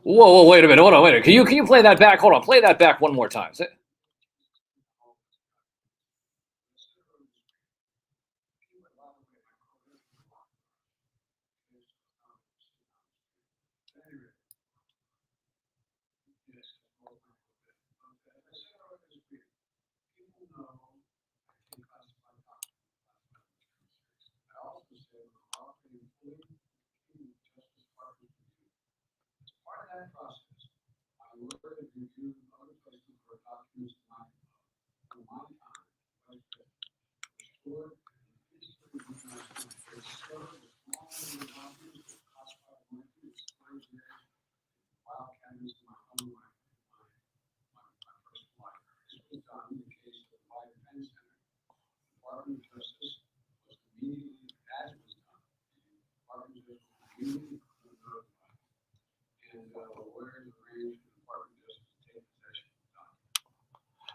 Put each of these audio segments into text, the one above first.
Whoa, wait a minute. Hold on, wait a minute. Can you play that back? Hold on, play that back one more time.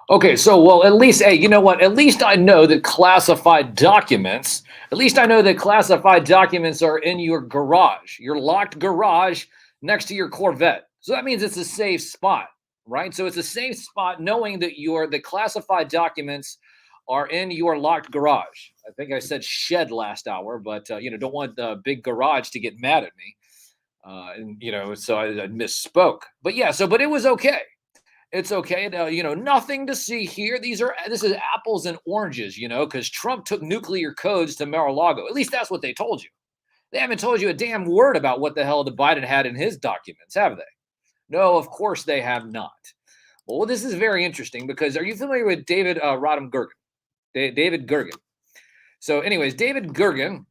Okay, so well, at least, hey, you know what? At least I know that classified documents. At least I know that classified documents are in your garage, your locked garage next to your Corvette. So that means it's a safe spot, right? So it's a safe spot knowing that the classified documents are in your locked garage. I think I said shed last hour, but don't want the big garage to get mad at me, and so I misspoke. But yeah, but it was okay. It's okay. Nothing to see here. This is apples and oranges, because Trump took nuclear codes to Mar-a-Lago. At least that's what they told you. They haven't told you a damn word about what the hell the Biden had in his documents, have they? No, of course they have not. Well, this is very interesting because are you familiar with David Rodham Gergen? David Gergen. So, anyways, David Gergen,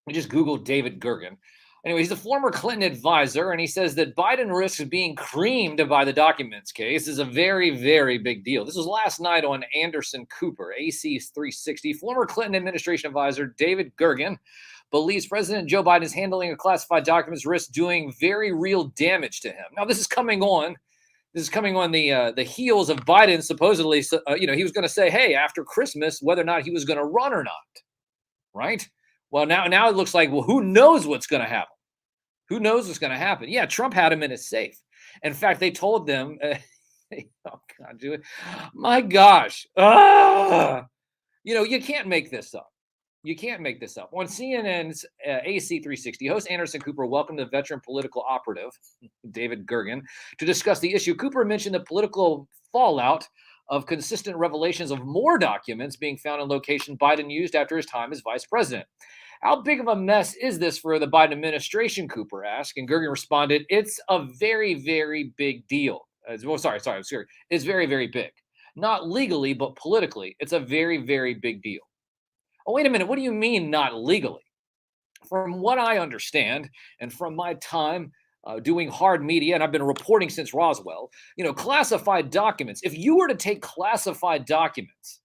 we just Googled David Gergen. Anyway, he's a former Clinton advisor, and he says that Biden risks being creamed by the documents case is a very, very big deal. This was last night on Anderson Cooper, AC 360. Former Clinton administration advisor David Gergen believes President Joe Biden's handling of classified documents risks doing very real damage to him. Now, this is coming on the heels of Biden supposedly, he was going to say, hey, after Christmas, whether or not he was going to run or not, right? Well, now it looks like, well, who knows what's going to happen? Who knows what's going to happen? Yeah, Trump had him in his safe. In fact, they told them, oh God, do it. My gosh. You can't make this up. You can't make this up. On CNN's AC 360, host Anderson Cooper welcomed the veteran political operative, David Gergen, to discuss the issue. Cooper mentioned the political fallout of consistent revelations of more documents being found in location Biden used after his time as vice president. How big of a mess is this for the Biden administration? Cooper asked, and Gergen responded, "It's a very, very big deal." Sorry. It's very, very big. Not legally, but politically, it's a very, very big deal. Oh, wait a minute. What do you mean not legally? From what I understand, and from my time doing hard media, and I've been reporting since Roswell, classified documents. If you were to take classified documents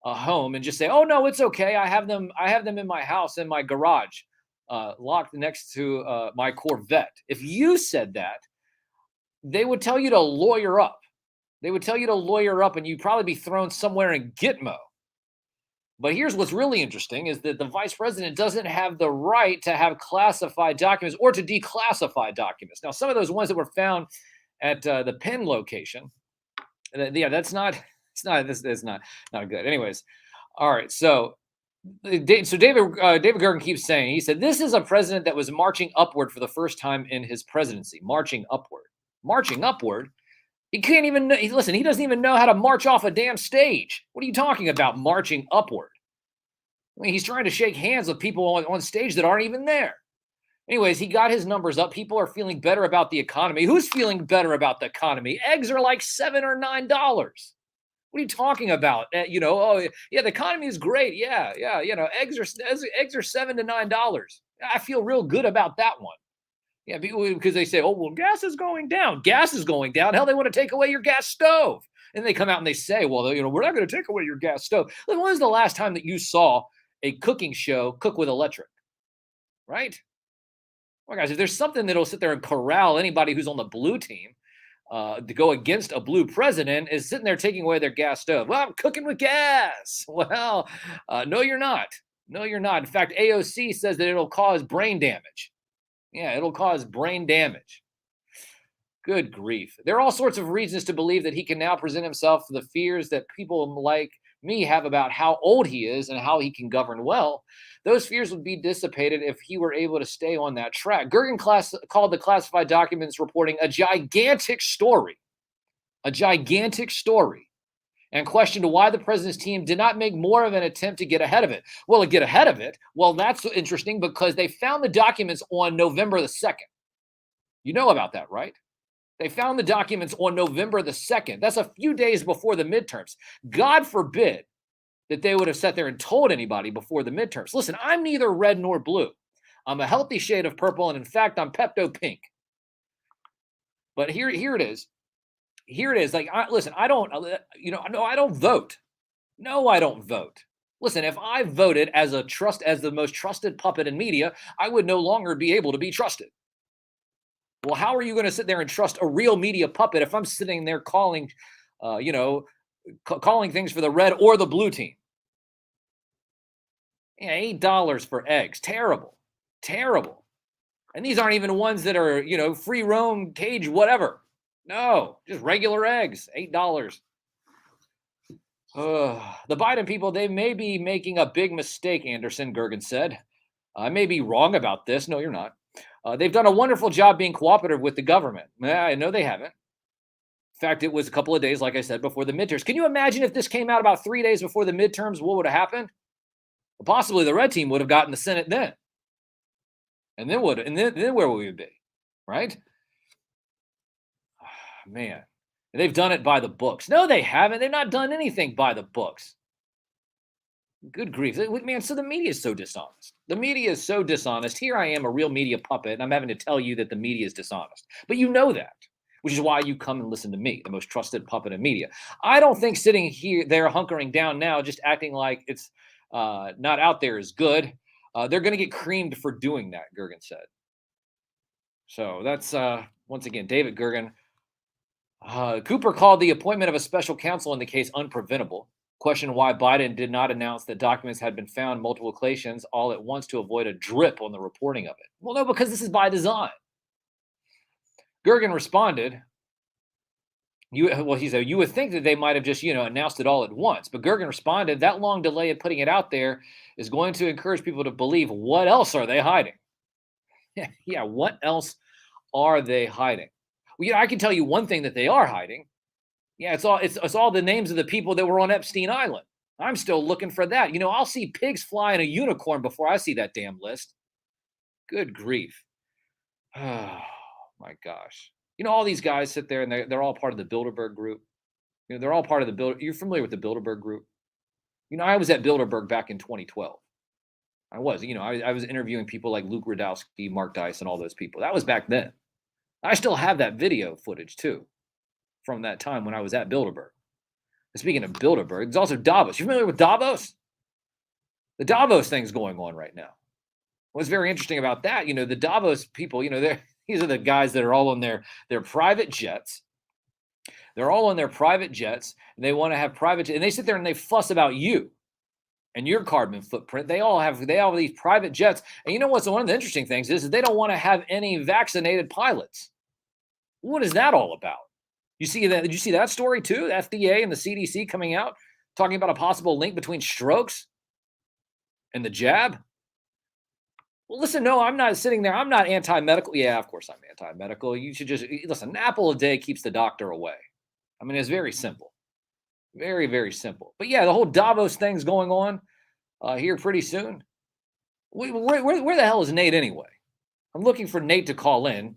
home and just say, "Oh no, it's okay. I have them in my house in my garage, locked next to my Corvette." If you said that, they would tell you to lawyer up. They would tell you to lawyer up, and you'd probably be thrown somewhere in Gitmo. But here's what's really interesting is that the vice president doesn't have the right to have classified documents or to declassify documents. Now, some of those ones that were found at the Penn location, yeah, that's not good. Anyways, all right. So David Gergen keeps saying, he said, this is a president that was marching upward for the first time in his presidency. Marching upward. He can't even listen. He doesn't even know how to march off a damn stage. What are you talking about? Marching upward. I mean, he's trying to shake hands with people on stage that aren't even there. Anyways, he got his numbers up. People are feeling better about the economy. Who's feeling better about the economy? Eggs are like $7 or $9. What are you talking about? Oh yeah, the economy is great. Yeah. Eggs are $7 to $9. I feel real good about that one. Yeah, because they say, oh, well, gas is going down. Gas is going down. Hell, they want to take away your gas stove. And they come out and they say, well, we're not going to take away your gas stove. Like, when was the last time that you saw a cooking show Cook with Electric? Right? Well, guys, if there's something that'll sit there and corral anybody who's on the blue team to go against a blue president, is sitting there taking away their gas stove. Well, I'm cooking with gas. Well, no, you're not. No, you're not. In fact, AOC says that it'll cause brain damage. Yeah, it'll cause brain damage. Good grief. There are all sorts of reasons to believe that he can now present himself to the fears that people like me have about how old he is and how he can govern well. Those fears would be dissipated if he were able to stay on that track. Gergen called the classified documents reporting a gigantic story, and questioned why the president's team did not make more of an attempt to get ahead of it. Well, to get ahead of it, well, that's interesting because they found the documents on November the 2nd. You know about that, right? They found the documents on November the 2nd. That's a few days before the midterms. God forbid that they would have sat there and told anybody before the midterms. Listen, I'm neither red nor blue. I'm a healthy shade of purple, and in fact, I'm Pepto Pink. But here it is. Here it is. Like, listen, I don't, no, I don't vote. No, I don't vote. Listen, if I voted as the most trusted puppet in media, I would no longer be able to be trusted. Well, how are you going to sit there and trust a real media puppet if I'm sitting there calling, calling things for the red or the blue team? Yeah, $8 for eggs. Terrible. Terrible. And these aren't even ones that are, free roam, cage, whatever. No, just regular eggs. $8. The Biden people, they may be making a big mistake, Anderson, Gergen said. I may be wrong about this. No, you're not. They've done a wonderful job being cooperative with the government. I know they haven't. In fact, it was a couple of days, like I said, before the midterms. Can you imagine if this came out about 3 days before the midterms, what would have happened? Well, possibly the red team would have gotten the Senate then. And then where would we be? Right? Man, they've done it by the books. No, they haven't. They've not done anything by the books. Good grief. Man, so the media is so dishonest. The media is so dishonest. Here I am, a real media puppet, and I'm having to tell you that the media is dishonest. But you know that, which is why you come and listen to me, the most trusted puppet in media. I don't think sitting there hunkering down now, just acting like it's not out there is good. They're going to get creamed for doing that, Gergen said. So that's, once again, David Gergen. Cooper called the appointment of a special counsel in the case unpreventable. Questioned why Biden did not announce that documents had been found multiple occasions all at once to avoid a drip on the reporting of it. Well, no, because this is by design. Gergen responded, he said, you would think that they might have just, announced it all at once. But Gergen responded, that long delay of putting it out there is going to encourage people to believe. What else are they hiding? Yeah, what else are they hiding? Well, I can tell you one thing that they are hiding. Yeah, it's all the names of the people that were on Epstein Island. I'm still looking for that. I'll see pigs fly in a unicorn before I see that damn list. Good grief. Oh, my gosh. All these guys sit there and they're all part of the Bilderberg group. They're all part of the You're familiar with the Bilderberg group? I was at Bilderberg back in 2012. I was. I was interviewing people like Luke Rudkowski, Mark Dice, and all those people. That was back then. I still have that video footage, too, from that time when I was at Bilderberg. And speaking of Bilderberg, there's also Davos. You familiar with Davos? The Davos thing's going on right now. What's very interesting about that, the Davos people, these are the guys that are all on their private jets. They're all on their private jets, and they want to have private, and they sit there and they fuss about you and your carbon footprint. They all have these private jets. And you know what's one of the interesting things is they don't want to have any vaccinated pilots. What is that all about? You see that? Did you see that story too? The FDA and the CDC coming out talking about a possible link between strokes and the jab. Well, listen, no, I'm not sitting there. I'm not anti-medical. Yeah, of course I'm anti-medical. You should just listen. An apple a day keeps the doctor away. I mean, it's very simple. Very, very simple. But yeah, the whole Davos thing's going on here pretty soon. Where the hell is Nate anyway? I'm looking for Nate to call in.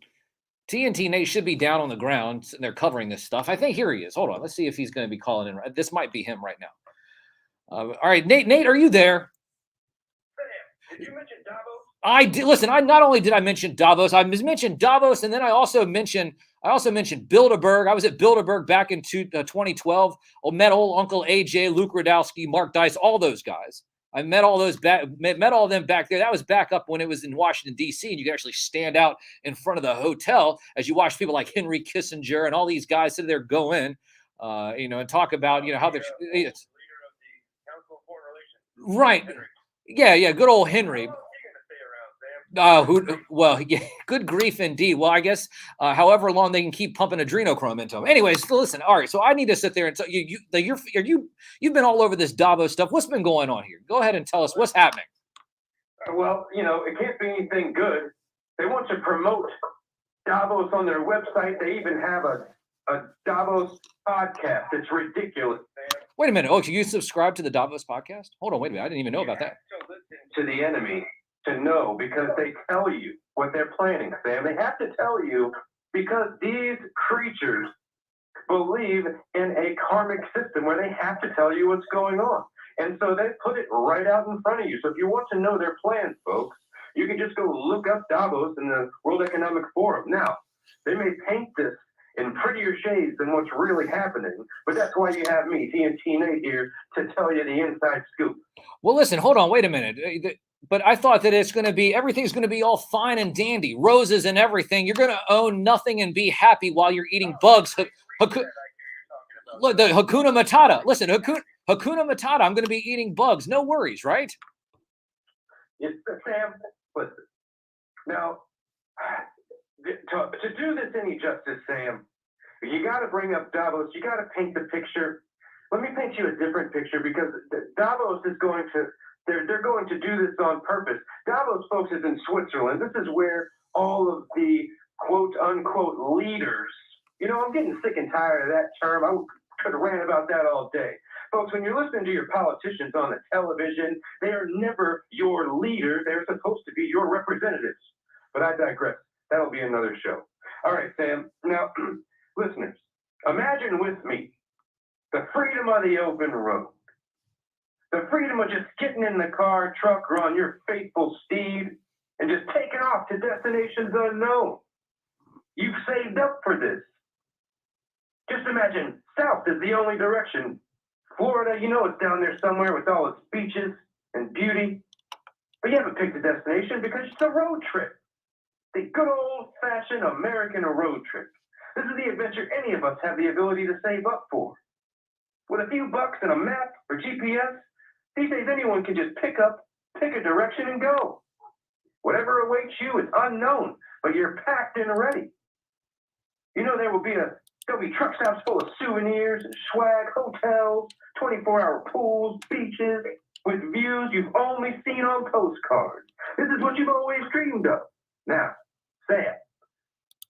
TNT Nate should be down on the ground, and they're covering this stuff. I think here he is. Hold on. Let's see if he's going to be calling in. This might be him right now. All right, Nate, are you there? Did you mention Davos? I did. Listen, I not only did I mention Davos, I mentioned Davos, and then I also mentioned Bilderberg. I was at Bilderberg back in 2012. I met old Uncle AJ, Luke Rudkowski, Mark Dice, all those guys. I met all those met all of them back there. That was back up when it was in Washington, D.C., and you could actually stand out in front of the hotel as you watch people like Henry Kissinger and all these guys sit there go in, and talk about, how they're leader of the Council of Foreign Relations. Right. Henry. Yeah, good old Henry. Well, you're gonna stay around, Sam. Well, yeah, good grief indeed. Well, I guess however long they can keep pumping adrenochrome into them. Anyways, so listen. All right, so I need to sit there and tell you, you've been all over this Davos stuff. What's been going on here? Go ahead and tell us what's happening. Well, it can't be anything good. They want to promote Davos on their website. They even have a Davos podcast. It's ridiculous. Wait a minute. Oh, you subscribe to the Davos podcast? Hold on, wait a minute. I didn't even know about that. To the enemy to know because they tell you what they're planning, Sam. They have to tell you because these creatures believe in a karmic system where they have to tell you what's going on. And so they put it right out in front of you. So if you want to know their plans, folks, you can just go look up Davos in the World Economic Forum. Now, they may paint this in prettier shades than what's really happening, but that's why you have me, TNT Nate, here to tell you the inside scoop. Well, listen, hold on, wait a minute. But I thought that everything's going to be all fine and dandy, roses and everything. You're going to own nothing and be happy while you're eating bugs. Look, the Hakuna Matata. Listen, Hakuna Matata. I'm going to be eating bugs. No worries, right? Yes, Sam, listen. Now, to do this any justice, Sam, you got to bring up Davos. You got to paint the picture. Let me paint you a different picture because Davos is going to, they're going to do this on purpose. Davos, folks, is in Switzerland. This is where all of the quote unquote leaders, I'm getting sick and tired of that term. I could rant about that all day. Folks, when you're listening to your politicians on the television, they are never your leaders. They're supposed to be your representatives. But I digress. That'll be another show. All right, Sam. Now, listeners, imagine with me the freedom of the open road. The freedom of just getting in the car, truck, or on your faithful steed and just taking off to destinations unknown. You've saved up for this. Just imagine south is the only direction. Florida, it's down there somewhere with all its beaches and beauty. But you haven't picked a destination because it's a road trip. The good old-fashioned American road trip. This is the adventure any of us have the ability to save up for. With a few bucks and a map or GPS, these days anyone can just pick a direction and go. Whatever awaits you is unknown, but you're packed and ready. There'll be truck stops full of souvenirs, swag, hotels, 24-hour pools, beaches, with views you've only seen on postcards. This is what you've always dreamed of. Now, Sam,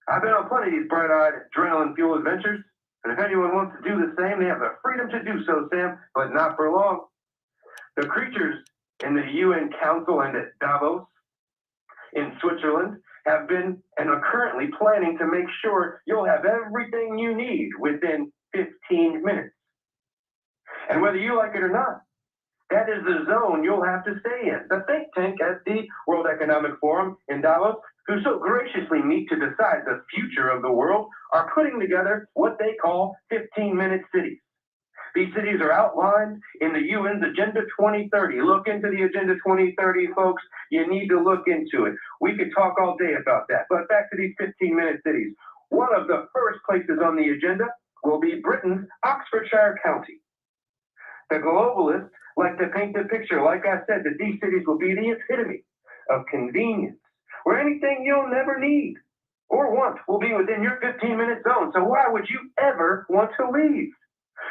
I've been on plenty of these bright-eyed, adrenaline-fueled adventures, and if anyone wants to do the same, they have the freedom to do so, Sam, but not for long. The creatures in the UN Council and at Davos in Switzerland have been and are currently planning to make sure you'll have everything you need within 15 minutes. And whether you like it or not, that is the zone you'll have to stay in. The think tank at the World Economic Forum in Davos, who so graciously meet to decide the future of the world, are putting together what they call 15-minute cities. These cities are outlined in the UN's Agenda 2030. Look into the Agenda 2030, folks. You need to look into it. We could talk all day about that. But back to these 15-minute cities. One of the first places on the agenda will be Britain's Oxfordshire County. The globalists like to paint the picture, like I said, that these cities will be the epitome of convenience, where anything you'll never need or want will be within your 15-minute zone. So why would you ever want to leave?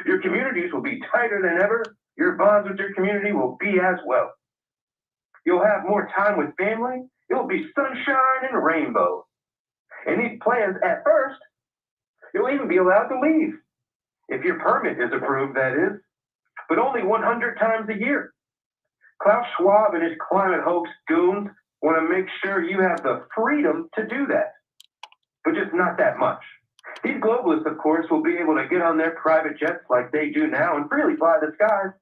Your communities will be tighter than ever. Your bonds with your community will be as well. You'll have more time with family. It'll be sunshine and rainbows. And these plans, at first, you'll even be allowed to leave. If your permit is approved, that is. But only 100 times a year. Klaus Schwab and his climate hoax goons want to make sure you have the freedom to do that. But just not that much. These globalists, of course, will be able to get on their private jets like they do now and freely fly the skies.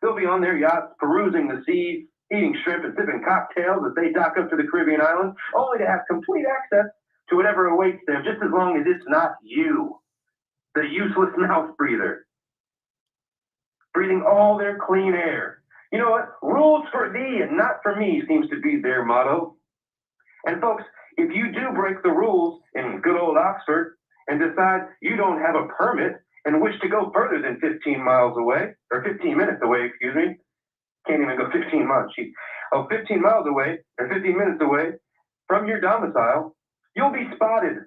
They'll be on their yachts, perusing the seas, eating shrimp and sipping cocktails as they dock up to the Caribbean islands, only to have complete access to whatever awaits them, just as long as it's not you, the useless mouth breather, breathing all their clean air. You know what? Rules for thee and not for me seems to be their motto. And folks, if you do break the rules in good old Oxford and decide you don't have a permit and wish to go further than 15 miles away, or 15 minutes away, excuse me, can't even go 15 miles, 15 miles away or 15 minutes away, from your domicile, you'll be spotted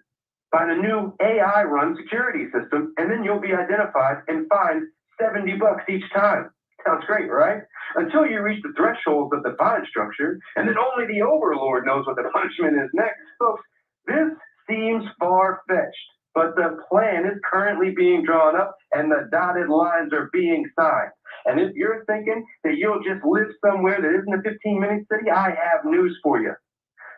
by the new AI-run security system, and then you'll be identified and fined $70 each time. Sounds great, right? Until you reach the thresholds of the fine structure, and then only the overlord knows what the punishment is next. Folks, this seems far-fetched, but the plan is currently being drawn up, and the dotted lines are being signed. And if you're thinking that you'll just live somewhere that isn't a 15-minute city, I have news for you.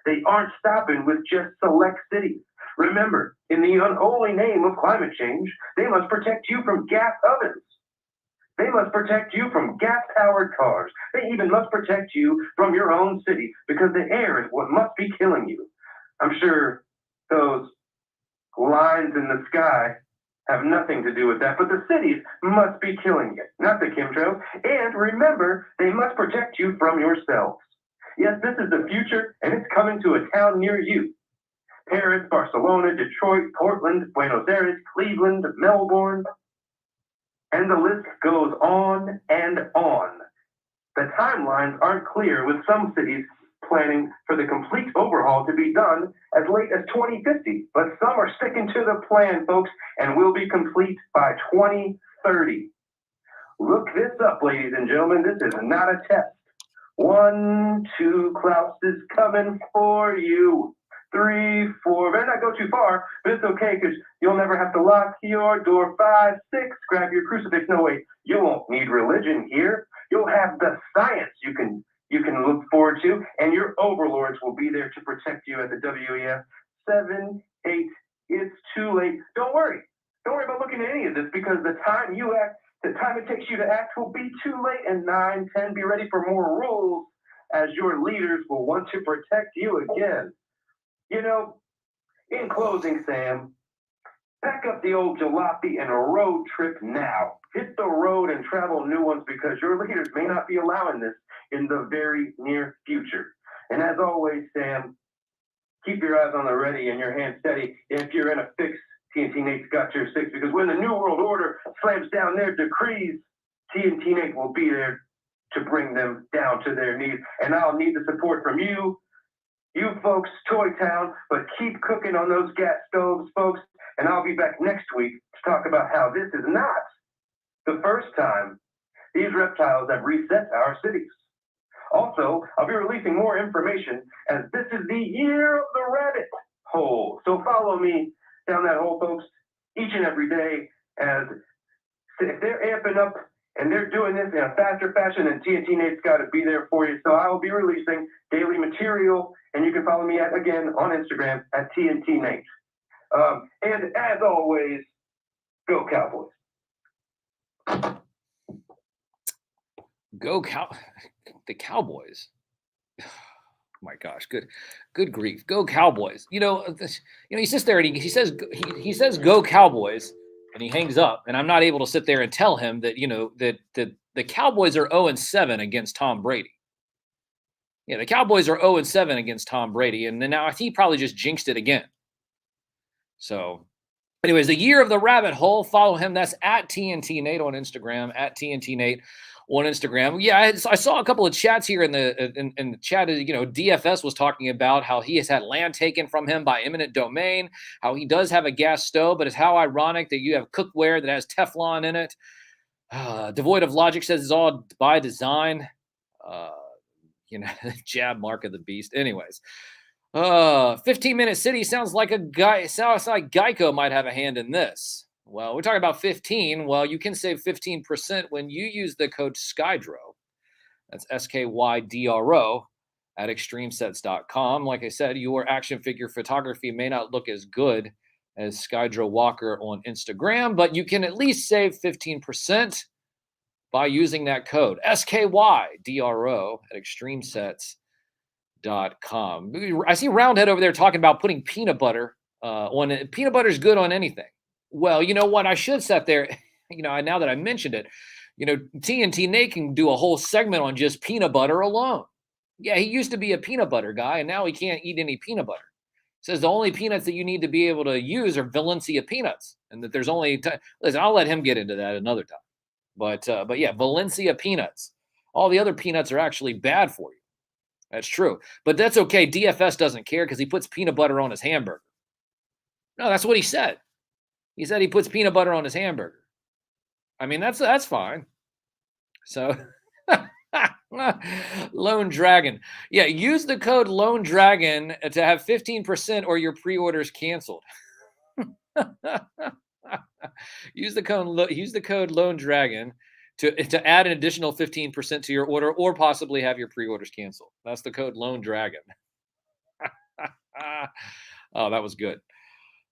They aren't stopping with just select cities. Remember, in the unholy name of climate change, they must protect you from gas ovens. They must protect you from gas-powered cars. They even must protect you from your own city, because the air is what must be killing you. I'm sure those lines in the sky have nothing to do with that, but the cities must be killing you, not the chemtrails. And remember, they must protect you from yourselves. Yes, this is the future, and it's coming to a town near you. Paris, Barcelona, Detroit, Portland, Buenos Aires, Cleveland, Melbourne, and the list goes on and on. The timelines aren't clear, with some cities planning for the complete overhaul to be done as late as 2050, but some are sticking to the plan, folks, and will be complete by 2030. Look this up, ladies and gentlemen. This is not a test. 1, 2, Klaus is coming for you. 3, 4, better not go too far, but it's okay, because you'll never have to lock your door. 5, 6, grab your crucifix. No, wait, you won't need religion here. You'll have the science you can look forward to, and your overlords will be there to protect you at the WEF. 7, 8, it's too late. Don't worry about looking at any of this, because the time it takes you to act will be too late. And 9, 10, be ready for more rules, as your leaders will want to protect you again. You know, in closing, Sam, pack up the old jalopy and a road trip now. Hit the road and travel new ones, because your leaders may not be allowing this in the very near future. And as always, Sam, keep your eyes on the ready and your hands steady. If you're in a fix, TNT Nate's got your six, because when the New World Order slams down their decrees, TNT Nate will be there to bring them down to their knees. And I'll need the support from you folks, Toy Town, but keep cooking on those gas stoves, folks, and I'll be back next week to talk about how this is not the first time these reptiles have reset our cities. Also, I'll be releasing more information, as this is the year of the rabbit hole. So follow me down that hole, folks, each and every day, as if they're amping up and they're doing this in a faster fashion, then TNT Nate's got to be there for you. So I will be releasing daily material, and you can follow me again on Instagram at TNT Nate. And as always, go Cowboys. The Cowboys. My gosh, good grief. Go Cowboys. He sits there and he says go Cowboys, and he hangs up, and I'm not able to sit there and tell him that, that the Cowboys are 0-7 against Tom Brady. Yeah, the Cowboys are 0-7 against Tom Brady, and then now he probably just jinxed it again. So, anyways, the year of the rabbit hole. Follow him. That's at TNT Nate on Instagram. At TNT Nate on Instagram. Yeah, I saw a couple of chats here in the chat. DFS was talking about how he has had land taken from him by eminent domain. How he does have a gas stove, but it's how ironic that you have cookware that has Teflon in it. Devoid of Logic says it's all by design. Jab mark of the beast. Anyways, 15-minute city sounds like Geico might have a hand in this. Well, we're talking about 15. Well, you can save 15% when you use the code SKYDRO. That's SKYDRO at extremesets.com. Like I said, your action figure photography may not look as good as Skydro Walker on Instagram, but you can at least save 15% by using that code SKYDRO at extremesets.com. I see Roundhead over there talking about putting peanut butter on it. Peanut butter is good on anything. Well, you know what? I should sit there, now that I mentioned it, TNT Nate can do a whole segment on just peanut butter alone. Yeah, he used to be a peanut butter guy, and now he can't eat any peanut butter. He says the only peanuts that you need to be able to use are Valencia peanuts, and that there's only listen, I'll let him get into that another time. But yeah, Valencia peanuts. All the other peanuts are actually bad for you. That's true. But that's okay. DFS doesn't care because he puts peanut butter on his hamburger. No, that's what he said. He said he puts peanut butter on his hamburger. I mean, that's fine. So Lone Dragon. Yeah, use the code Lone Dragon to have 15% or your pre-orders canceled. use the code Lone Dragon to add an additional 15% to your order or possibly have your pre-orders canceled. That's the code Lone Dragon. Oh, that was good.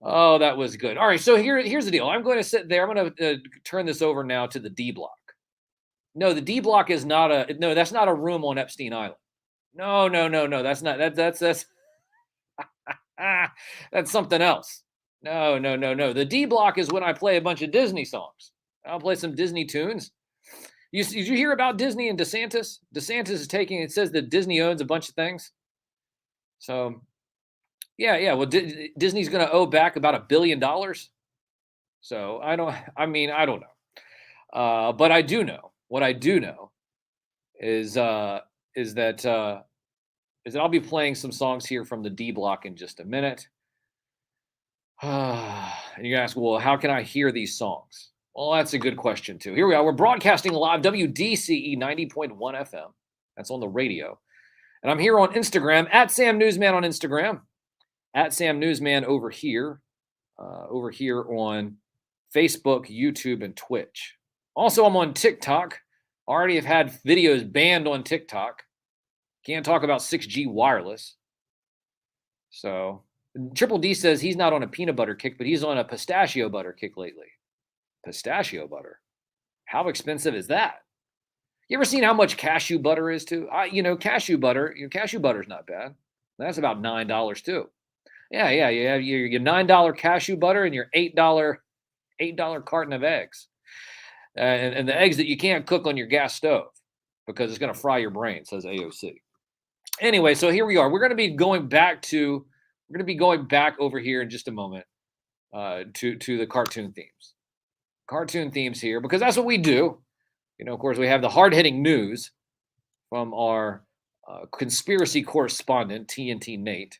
Oh, that was good. All right, so here's the deal. I'm going to sit there. I'm going to turn this over now to the D block. No, the D block is not that's not a room on Epstein Island. No. That's not that's that's something else. No. The D block is when I play a bunch of Disney songs. I'll play some Disney tunes. Did you hear about Disney and DeSantis? DeSantis is it says that Disney owns a bunch of things. So, yeah. Well, Disney's going to owe back about $1 billion. So I don't know. But I do know. What I do know is that I'll be playing some songs here from the D block in just a minute. And you ask, well, how can I hear these songs? Well, that's a good question too. Here we are. We're broadcasting live WDCE 90.1 FM. That's on the radio. And I'm here on Instagram at Sam Newsman on Instagram, at Sam Newsman over here on Facebook, YouTube, and Twitch. Also, I'm on TikTok. Already have had videos banned on TikTok. Can't talk about 6G wireless. So, Triple D says he's not on a peanut butter kick, but he's on a pistachio butter kick lately. Pistachio butter? How expensive is that? You ever seen how much cashew butter is too? Cashew butter is not bad. That's about $9 too. Yeah. You have your $9 cashew butter and your $8 carton of eggs. And the eggs that you can't cook on your gas stove because it's going to fry your brain, says AOC. Anyway, so here we are. We're going to be going back over here in just a moment to the cartoon themes. Cartoon themes here because that's what we do. Of course, we have the hard-hitting news from our conspiracy correspondent, TNT Nate.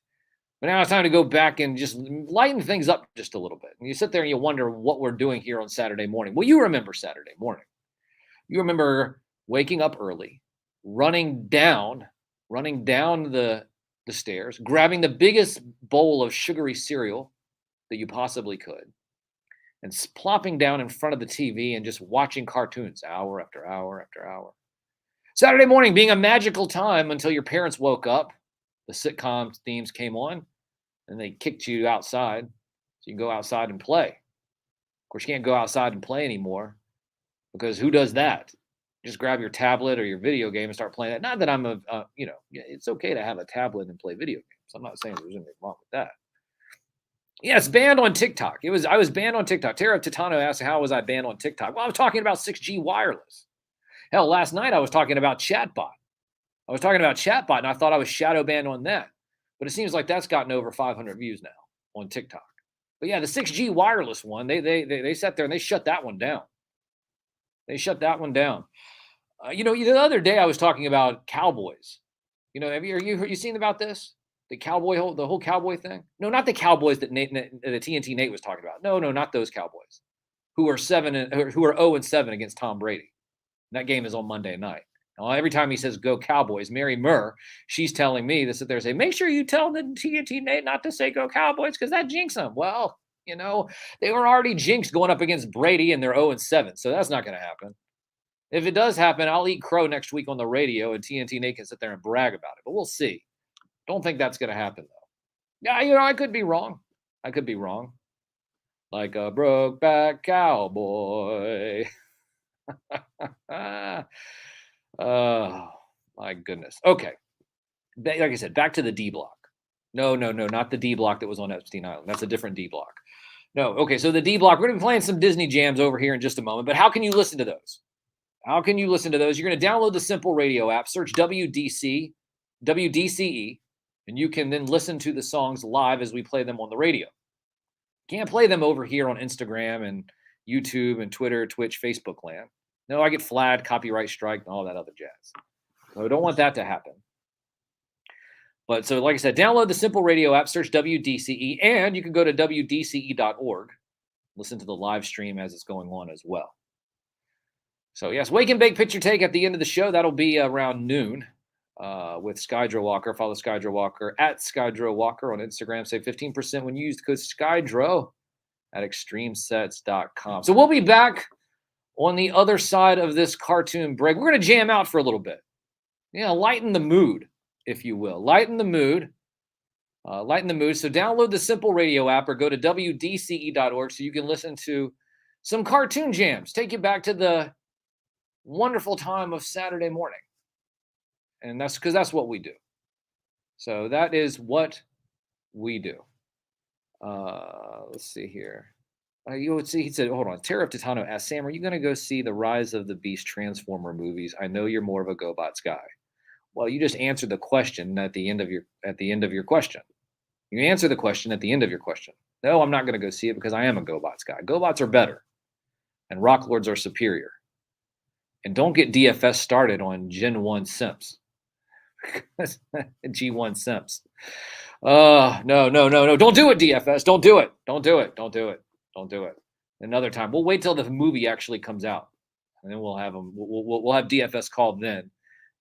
But now it's time to go back and just lighten things up just a little bit. And you sit there and you wonder what we're doing here on Saturday morning. Well, you remember Saturday morning. You remember waking up early, running down the stairs, grabbing the biggest bowl of sugary cereal that you possibly could, and plopping down in front of the TV and just watching cartoons hour after hour after hour. Saturday morning being a magical time until your parents woke up, the sitcom themes came on, and they kicked you outside so you can go outside and play. Of course, you can't go outside and play anymore because who does that? Just grab your tablet or your video game and start playing that. Not that I'm it's okay to have a tablet and play video games. I'm not saying there's anything wrong with that. Yeah, it's banned on TikTok. I was banned on TikTok. Tara Titano asked, how was I banned on TikTok? Well, I was talking about 6G wireless. Hell, last night I was talking about chatbot. And I thought I was shadow banned on that. But it seems like that's gotten over 500 views now on TikTok. But yeah, the 6G wireless one, they sat there and they shut that one down. The other day I was talking about cowboys. Have you seen about this? The whole cowboy thing? No, not the Cowboys that TNT Nate was talking about. No, not those Cowboys who are 0-7 against Tom Brady. And that game is on Monday night. Now, every time he says "Go Cowboys," Mary Murr, she's telling me to sit there and say, "Make sure you tell the TNT Nate not to say "Go Cowboys" because that jinxes them." Well, they were already jinxed going up against Brady and they're 0-7, so that's not going to happen. If it does happen, I'll eat crow next week on the radio, and TNT Nate can sit there and brag about it. But we'll see. Don't think that's going to happen, though. Yeah, I could be wrong. Like a broke-back cowboy. Oh, my goodness. Okay. Like I said, back to the D block. No, not the D block that was on Epstein Island. That's a different D block. No, okay, so the D block, we're going to be playing some Disney jams over here in just a moment, but how can you listen to those? You're going to download the Simple Radio app, search WDCE, and you can then listen to the songs live as we play them on the radio. Can't play them over here on Instagram and YouTube and Twitter, Twitch, Facebook land. No, I get flagged, copyright strike, and all that other jazz. So I don't want that to happen. But so, like I said, download the Simple Radio app, search WDCE, and you can go to WDCE.org, listen to the live stream as it's going on as well. So, yes, Wake and Bake Picture Take at the end of the show. That'll be around noon with Skydro Walker. Follow Skydro Walker at Skydro Walker on Instagram. Save 15% when you use the code Skydro at extremesets.com. So we'll be back on the other side of this cartoon break. We're going to jam out for a little bit. Yeah, lighten the mood, if you will. Lighten the mood. Lighten the mood. So download the Simple Radio app or go to WDCE.org so you can listen to some cartoon jams. Take you back to the wonderful time of Saturday morning. And that's because that's what we do. So that is what we do. Let's see here. You would see, he said, hold on. Tariff Titano asked, Sam, are you going to go see the Rise of the Beast Transformer movies? I know you're more of a GoBots guy. Well, you just answered the question at the end of your question. You answer the question at the end of your question. No, I'm not going to go see it because I am a GoBots guy. GoBots are better, and Rock Lords are superior. And don't get DFS started on Gen 1 simps. G1 simps. No. Don't do it, DFS. Don't do it. Don't do it. Another time. We'll wait till the movie actually comes out. And then we'll have him. We'll have DFS called then.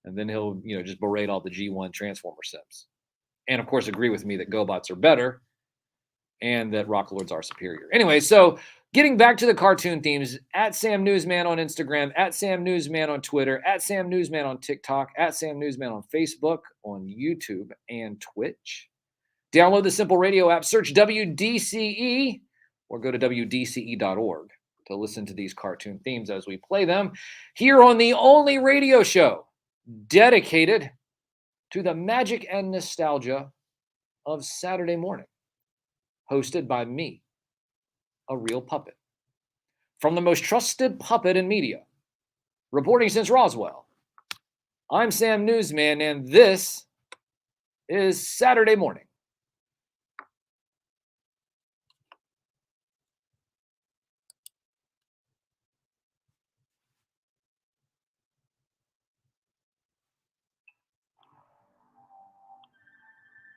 And then he'll, just berate all the G1 Transformer simps. And of course, agree with me that GoBots are better and that Rock Lords are superior. Anyway, so getting back to the cartoon themes, at Sam Newsman on Instagram, at Sam Newsman on Twitter, at Sam Newsman on TikTok, at Sam Newsman on Facebook, on YouTube, and Twitch. Download the Simple Radio app, search WDCE, or go to WDCE.org to listen to these cartoon themes as we play them here on the only radio show dedicated to the magic and nostalgia of Saturday morning, hosted by me, a real puppet. From the most trusted puppet in media, reporting since Roswell, I'm Sam Newsman, and this is Saturday Morning.